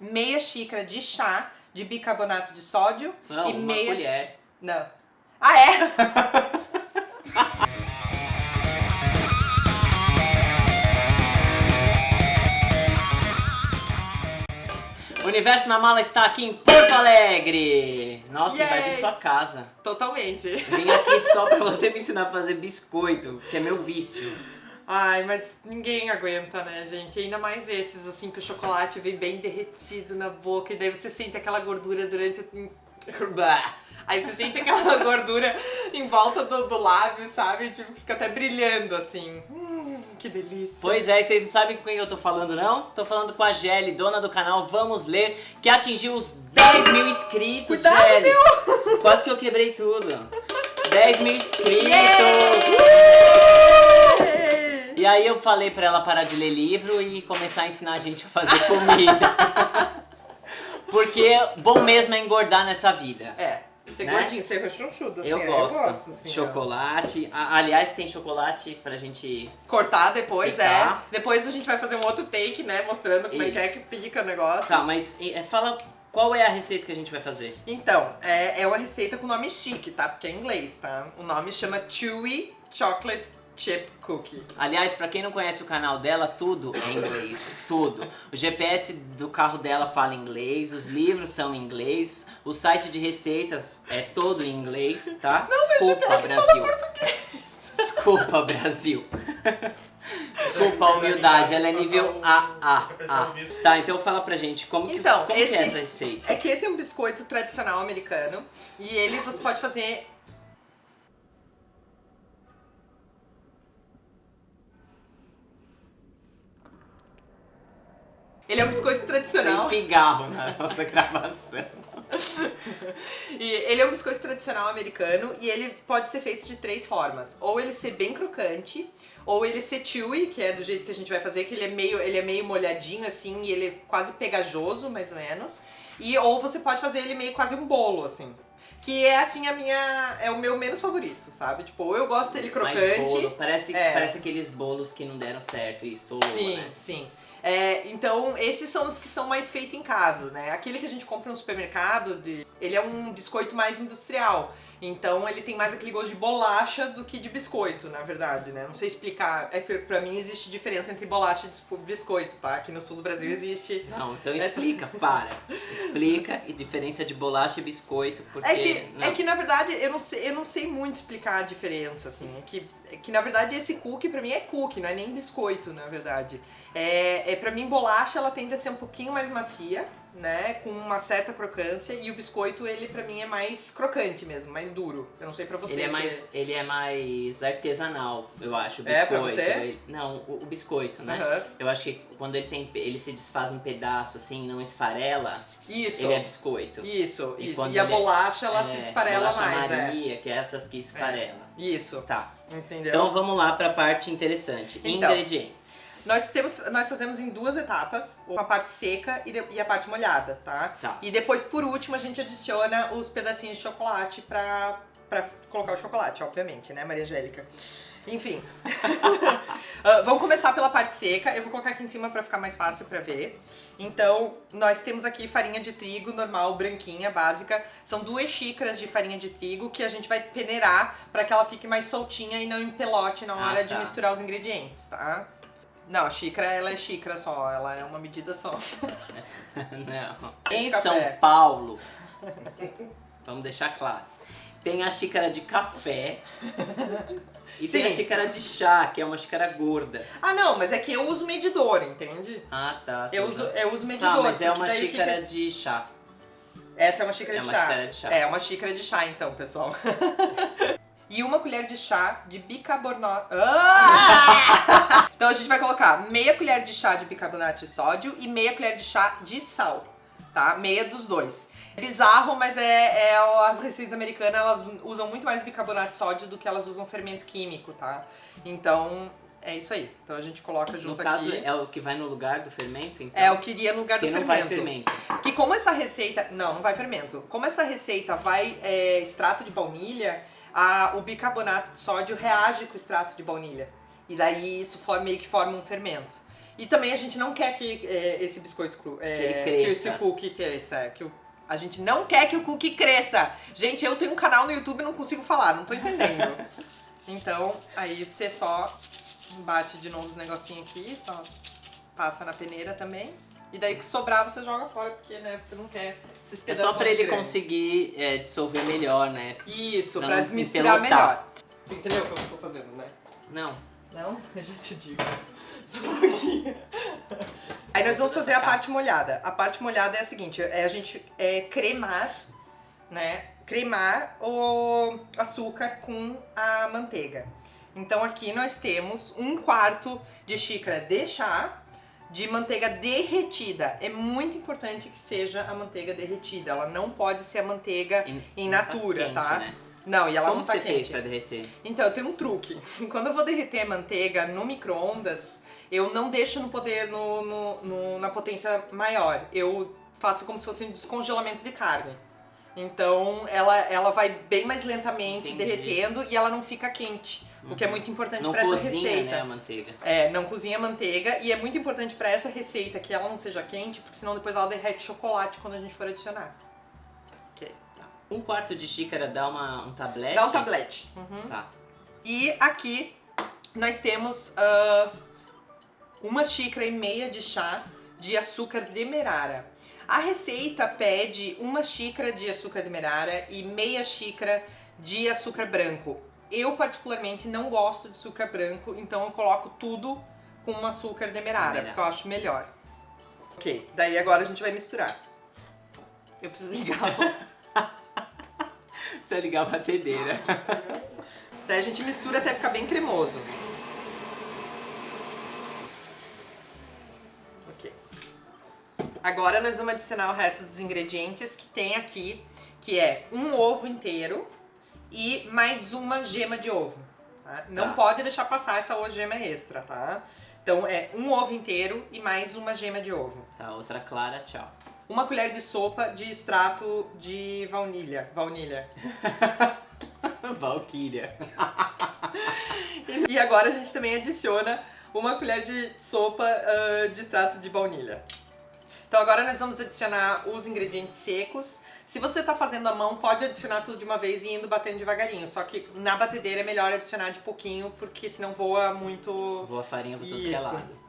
meia xícara de chá de bicarbonato de sódio Não, e uma colher. Não. Ah, é? O Universo na Mala está aqui em Porto Alegre! Nossa, Yay! invadi sua casa. Totalmente. Vim aqui só pra você me ensinar a fazer biscoito, que é meu vício. Ai, mas ninguém aguenta, né, gente? Ainda mais esses, assim, que o chocolate vem bem derretido na boca e daí você sente aquela gordura durante... Aí você sente aquela gordura em volta do lábio, sabe? Tipo, fica até brilhando, assim. Que delícia. Pois é, e vocês não sabem com quem eu tô falando, não? Tô falando com a Gelli, dona do canal Vamos Ler, que atingiu os 10 mil inscritos, Cuidado, Gelli! meu! Quase que eu quebrei tudo. 10 mil inscritos! E aí eu falei pra ela parar de ler livro e começar a ensinar a gente a fazer comida. Porque bom mesmo é engordar nessa vida. É, ser né? gordinho, ser rechonchudo. Assim, Eu gosto. assim, Chocolate. Aliás, tem chocolate pra gente... Cortar depois, Picar. Depois a gente vai fazer um outro take, né? Mostrando como é que pica o negócio. Tá, mas fala qual é a receita que a gente vai fazer. Então, é uma receita com nome chique, tá? Porque é em inglês, tá? O nome chama Chewy Chocolate Chip Cookie. Aliás, pra quem não conhece o canal dela, tudo é em inglês, tudo. O GPS do carro dela fala inglês, os livros são em inglês, o site de receitas é todo em inglês, tá? Não, Desculpa, meu GPS Brasil. fala português. Desculpa, Brasil. Desculpa a humildade, ela é nível AA. Tá, então fala pra gente, como que é essa receita? É que esse é um biscoito tradicional americano e ele você pode fazer... Ele é um biscoito tradicional. Sem pigarro na nossa gravação. E ele é um biscoito tradicional americano e ele pode ser feito de 3 formas. Ou ele ser bem crocante, ou ele ser chewy, que é do jeito que a gente vai fazer, que ele é meio molhadinho assim e ele é quase pegajoso, mais ou menos. Ou você pode fazer ele meio quase um bolo, assim. Que é assim é o meu menos favorito, sabe? Tipo, eu gosto dele crocante. Mais bolo, parece aqueles bolos que não deram certo e solou, sim, né? Sim. Então, esses são os que são mais feitos em casa, né? Aquele que a gente compra no supermercado, ele é um biscoito mais industrial. Então, ele tem mais aquele gosto de bolacha do que de biscoito, na verdade, né? Não sei explicar. É que pra mim existe diferença entre bolacha e biscoito, tá? Aqui no sul do Brasil existe... Não, então explica, para. Explica e diferença de bolacha e biscoito, porque... É que na verdade, eu não sei muito explicar a diferença, assim. É que na verdade esse cookie pra mim é cookie, não é nem biscoito, na verdade. Pra mim, bolacha, ela tende a ser um pouquinho mais macia, né, com uma certa crocância, e o biscoito, ele pra mim é mais crocante mesmo, mais duro. Eu não sei pra você. Ele é mais artesanal, eu acho, o biscoito. É pra você? Não, o biscoito, né? Uhum. Eu acho que quando ele se desfaz em pedaço, assim, não esfarela, isso. ele é biscoito. Isso. E a bolacha, ela se esfarela mais, Maria, que é essas que esfarela. Isso. Tá. Entendeu? Então vamos lá pra parte interessante. Então, ingredientes. Nós fazemos em 2 etapas, a parte seca e a parte molhada, tá? E depois, por último, a gente adiciona os pedacinhos de chocolate pra colocar o chocolate, obviamente, né, Maria Angélica? Enfim. Vamos começar pela parte seca. Eu vou colocar aqui em cima pra ficar mais fácil pra ver. Então, nós temos aqui farinha de trigo normal, branquinha, básica. São 2 xícaras de farinha de trigo que a gente vai peneirar pra que ela fique mais soltinha e não empelote na hora de misturar os ingredientes, tá? Não, a xícara, ela é xícara só, ela é uma medida só. Não. Em São Paulo, vamos deixar claro, tem a xícara de café e tem a xícara de chá, que é uma xícara gorda. Ah, não, mas é que eu uso medidor, entende? Ah, tá. Eu uso medidor. Tá, mas é uma xícara de chá. Essa é uma xícara de chá. Xícara de chá. É uma xícara de chá, então, pessoal. E 1 colher de chá de bicarbonato... Então a gente vai colocar meia colher de chá de bicarbonato de sódio e meia colher de chá de sal, tá? Meia dos 2. É bizarro, mas as receitas americanas, elas usam muito mais bicarbonato de sódio do que elas usam fermento químico, tá? Então, é isso aí. Então a gente coloca junto aqui. No caso, é o que vai no lugar do fermento, então? É o que iria no lugar do fermento. Não vai fermento. Porque como essa receita... Não vai fermento. Como essa receita vai extrato de baunilha... o bicarbonato de sódio reage com o extrato de baunilha. E daí isso meio que forma um fermento. E também a gente não quer que esse biscoito cru, que ele cresça. que esse cookie cresça, a gente não quer que o cookie cresça. Gente, eu tenho um canal no YouTube e não consigo falar, não tô entendendo. Então, aí você só bate de novo os negocinhos aqui, só passa na peneira também. E daí que sobrar você joga fora, porque né, você não quer esses pedaços. É só pra ele grandes. conseguir dissolver melhor, né? Isso, pra desmisturar melhor. Você entendeu o que eu tô fazendo, né? Não. Não? Eu já te digo. Só um pouquinho. Aí nós vamos fazer a parte molhada. A parte molhada é a seguinte, a gente cremar, né? Cremar o açúcar com a manteiga. Então aqui nós temos 1/4 de xícara de chá de manteiga derretida. É muito importante que seja a manteiga derretida. Ela não pode ser a manteiga in natura, quente, tá? Né? Não, e ela Como não tá você quente. fez pra derreter? Então, eu tenho um truque. Quando eu vou derreter a manteiga no micro-ondas, eu não deixo no poder na potência maior. Eu faço como se fosse um descongelamento de carne. Então, ela vai bem mais lentamente derretendo e ela não fica quente. O que é muito importante para essa receita. Né, a manteiga. Não cozinha a manteiga e é muito importante para essa receita que ela não seja quente, porque senão depois ela derrete chocolate quando a gente for adicionar. Ok, tá. 1/4 de xícara dá um tablete? Dá um tablete. Uhum. Tá. E aqui nós temos 1,5 xícaras de chá de açúcar demerara. A receita pede 1 xícara de açúcar demerara e meia xícara de açúcar branco. Eu particularmente não gosto de açúcar branco, então eu coloco tudo com um açúcar demerara, porque eu acho melhor. Ok, daí agora a gente vai misturar. Eu preciso ligar. Precisa ligar a batedeira. Daí a gente mistura até ficar bem cremoso. Ok. Agora nós vamos adicionar o resto dos ingredientes que tem aqui, que é 1 ovo inteiro e mais 1 gema de ovo. Tá? Não pode deixar passar essa gema extra, tá? Então é 1 ovo inteiro e mais 1 gema de ovo. Tá, outra clara, tchau. 1 colher de sopa de extrato de baunilha. Valquíria. E agora a gente também adiciona 1 colher de sopa de extrato de baunilha. Então agora nós vamos adicionar os ingredientes secos. Se você tá fazendo à mão, pode adicionar tudo de uma vez e indo batendo devagarinho. Só que na batedeira é melhor adicionar de pouquinho, porque senão voa muito... Voa farinha pra tudo que é lado.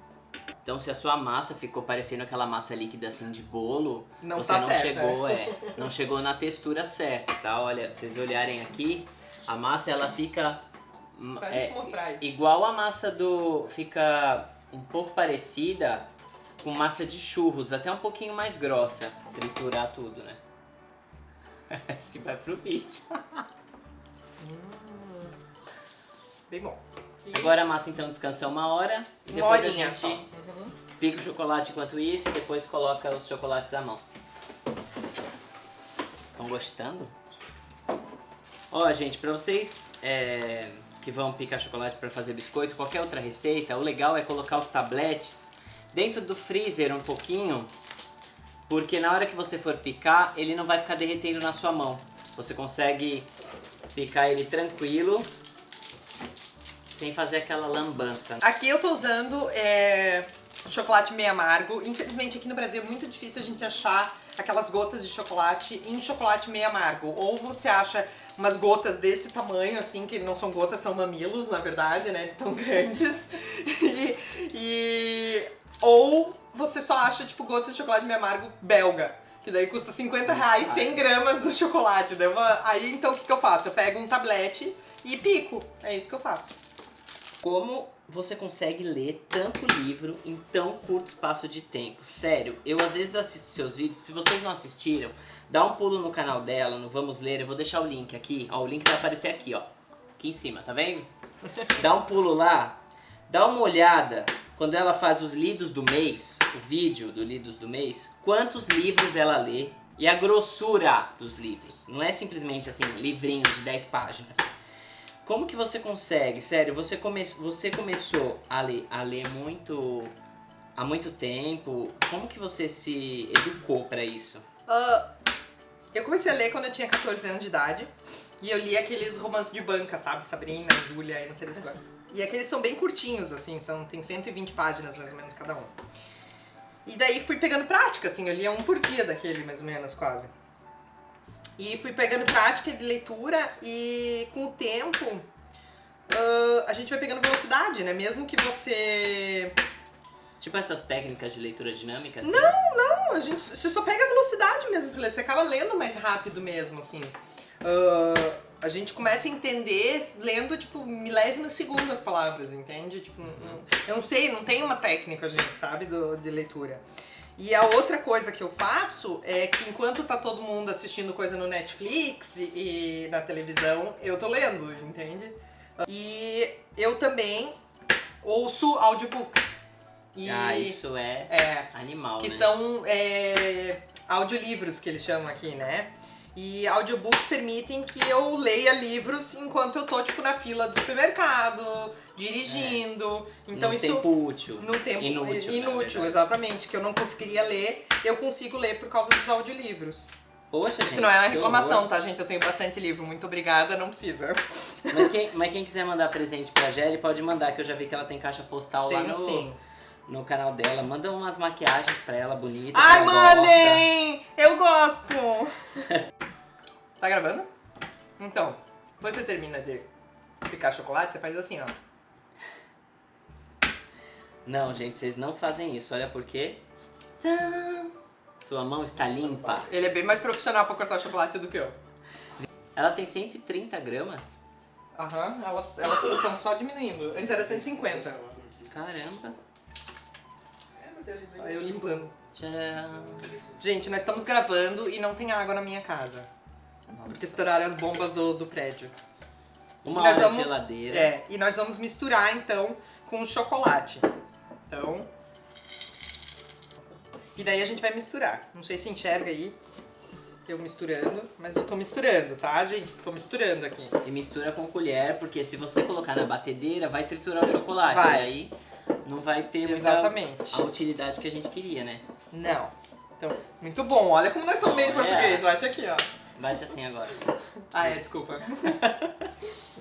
Então se a sua massa ficou parecendo aquela massa líquida assim de bolo, você não chegou na textura certa, tá? Olha, pra vocês olharem aqui, a massa ela fica igual a massa fica um pouco parecida com massa de churros, até um pouquinho mais grossa, triturar tudo, né? Se vai pro vídeo. Bem bom. Agora a massa então descansa 1 hora. E depois a gente pica o chocolate enquanto isso e depois coloca os chocolates à mão. Estão gostando? Ó, gente, pra vocês que vão picar chocolate pra fazer biscoito, qualquer outra receita, o legal é colocar os tabletes dentro do freezer um pouquinho, porque na hora que você for picar, ele não vai ficar derretendo na sua mão. Você consegue picar ele tranquilo, sem fazer aquela lambança. Aqui eu tô usando chocolate meio amargo. Infelizmente aqui no Brasil é muito difícil a gente achar aquelas gotas de chocolate em chocolate meio amargo. Ou você acha umas gotas desse tamanho, assim, que não são gotas, são mamilos, na verdade, né, de tão grandes. Ou você só acha, tipo, gotas de chocolate meio amargo belga. Que daí custa R$50, 100 gramas do chocolate. Aí então o que eu faço? Eu pego um tablete e pico. É isso que eu faço. Como você consegue ler tanto livro em tão curto espaço de tempo? Sério, eu às vezes assisto seus vídeos, se vocês não assistiram, dá um pulo no canal dela, no Vamos Ler, eu vou deixar o link aqui, ó, o link vai aparecer aqui, ó, aqui em cima, tá vendo? Dá um pulo lá, dá uma olhada, quando ela faz os lidos do mês, o vídeo do lidos do mês, quantos livros ela lê e a grossura dos livros, não é simplesmente assim, livrinho de 10 páginas. Como que você consegue? Sério, você começou a ler muito há muito tempo. Como que você se educou pra isso? Eu comecei a ler quando eu tinha 14 anos de idade. E eu li aqueles romances de banca, sabe? Sabrina, Júlia e não sei das coisas. E aqueles são bem curtinhos, assim, tem 120 páginas mais ou menos cada um. E daí fui pegando prática, assim, eu lia um por dia daquele, mais ou menos, quase. E fui pegando prática de leitura e com o tempo a gente vai pegando velocidade, né? Mesmo que você... Tipo essas técnicas de leitura dinâmica, assim? Não, você só pega a velocidade mesmo pra ler, você acaba lendo mais rápido mesmo, assim. A gente começa a entender lendo, tipo, milésimos de segundo as palavras, entende? Tipo, eu não sei, não tem uma técnica, gente, sabe, de leitura. E a outra coisa que eu faço é que enquanto tá todo mundo assistindo coisa no Netflix e na televisão, eu tô lendo, entende? E eu também ouço audiobooks. Isso é animal, que né? são audiolivros que eles chamam aqui, né? E audiobooks permitem que eu leia livros enquanto eu tô, tipo, na fila do supermercado, dirigindo. Então num isso... tempo útil. Num tempo inútil, né, exatamente. Que eu não conseguiria ler, eu consigo ler por causa dos audiolivros. Poxa, gente, isso não é uma reclamação, tá, gente? Eu tenho bastante livro. Muito obrigada, não precisa. Mas quem quiser mandar presente pra Gelli, pode mandar, que eu já vi que ela tem caixa postal lá no canal dela. Manda umas maquiagens pra ela, bonita. Ai, mandem! Eu gosto! Tá gravando? Então, depois você termina de picar chocolate, você faz assim, ó. Não, gente, vocês não fazem isso. Olha por quê. Sua mão está limpa. Ele é bem mais profissional pra cortar chocolate do que eu. Ela tem 130 gramas? Aham, elas estão só diminuindo. Antes era 150. Caramba. Olha eu limpando. Tcharam. Gente, nós estamos gravando e não tem água na minha casa. Porque estouraram as bombas do prédio. Uma hora de geladeira. E nós vamos misturar, então, com o chocolate. Então... E daí a gente vai misturar. Não sei se enxerga aí, eu misturando, mas eu tô misturando, tá, gente? Tô misturando aqui. E mistura com colher, porque se você colocar na batedeira, vai triturar o chocolate. Vai. E aí não vai ter Exatamente. a utilidade que a gente queria, né? Não. Então, muito bom. Olha como nós estamos bem em português. Bate aqui, ó. Bate assim agora. Desculpa.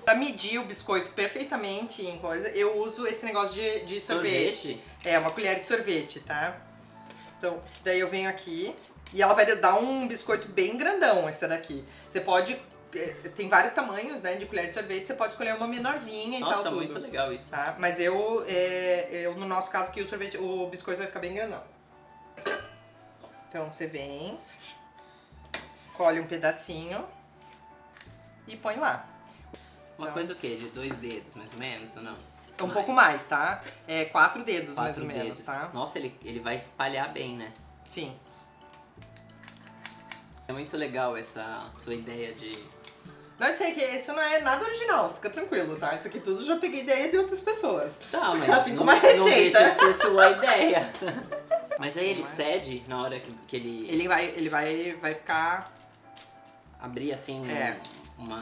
Pra medir o biscoito perfeitamente em coisa, eu uso esse negócio de sorvete. É, uma colher de sorvete, tá? Então, daí eu venho aqui e ela vai dar um biscoito bem grandão, essa daqui. Você pode... Tem vários tamanhos, né, de colher de sorvete, você pode escolher uma menorzinha e tal, tudo. Nossa, muito legal isso. Tá? Mas eu, no nosso caso aqui, o biscoito vai ficar bem grandão. Então, você vem, colhe um pedacinho e põe lá. Uma coisa o quê? De 2 dedos, mais ou menos, ou não? Um pouco mais, tá? 4 dedos, mais ou menos, dedos. tá? Nossa, ele vai espalhar bem, né? Sim. É muito legal essa sua ideia de... Não, eu sei que isso não é nada original, fica tranquilo, tá? Isso aqui tudo eu já peguei ideia de outras pessoas. Tá, mas assim como a receita. Não deixa de ser sua ideia. Mas aí ele cede na hora que ele... Ele vai ficar... Abrir assim uma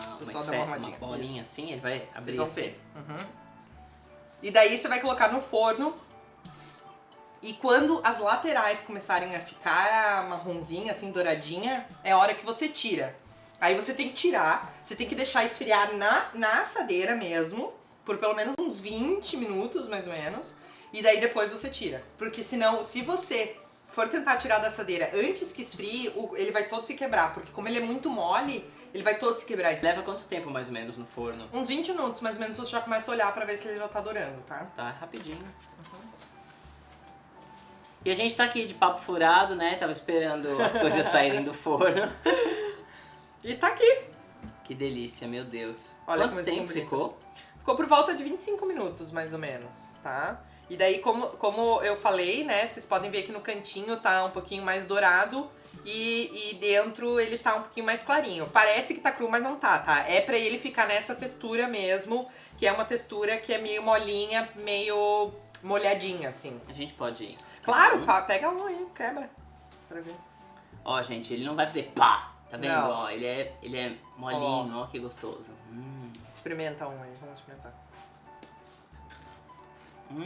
bolinha assim, ele vai abrir assim. E daí você vai colocar no forno. E quando as laterais começarem a ficar marronzinha, assim, douradinha, é a hora que você tira. Aí você tem que tirar, você tem que deixar esfriar na assadeira mesmo, por pelo menos uns 20 minutos, mais ou menos. E daí depois você tira. Porque senão, se você for tentar tirar da assadeira antes que esfrie, ele vai todo se quebrar. Porque como ele é muito mole, ele vai todo se quebrar. Leva quanto tempo, mais ou menos, no forno? Uns 20 minutos, mais ou menos, você já começa a olhar pra ver se ele já tá dourando, tá? Tá, rapidinho. E a gente tá aqui de papo furado, né? Tava esperando as coisas saírem do forno. E tá aqui. Que delícia, meu Deus. Olha quanto tempo ficou? Ficou por volta de 25 minutos, mais ou menos, tá? E daí, como eu falei, né? Vocês podem ver que no cantinho tá um pouquinho mais dourado. E dentro ele tá um pouquinho mais clarinho. Parece que tá cru, mas não tá? É pra ele ficar nessa textura mesmo, que é uma textura que é meio molinha, meio molhadinha, assim. A gente pode ir. Claro, pega um aí, quebra. Pra ver. Ó, gente, ele não vai fazer pá! Tá vendo? Não. Ó, ele é molinho, ó que gostoso. Experimenta um aí, vamos experimentar.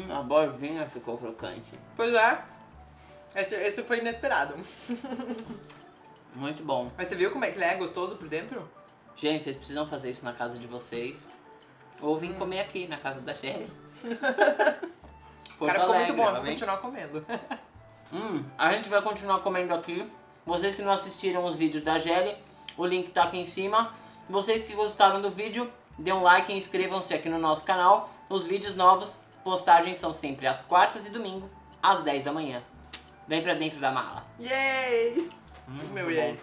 A bordinha ficou crocante. Pois é. Esse foi inesperado. Muito bom. Mas você viu como é que ele é gostoso por dentro? Gente, vocês precisam fazer isso na casa de vocês. Ou vim comer aqui na casa da Shelly. Cara, ficou muito bom, eu vou continuar comendo. A gente vai continuar comendo aqui. Vocês que não assistiram os vídeos da Shelly, o link tá aqui em cima. Vocês que gostaram do vídeo, dê um like e inscrevam-se aqui no nosso canal. Os vídeos novos, postagens são sempre às quartas e domingo, às 10 da manhã. Vem pra dentro da mala. Yay! Meu yay.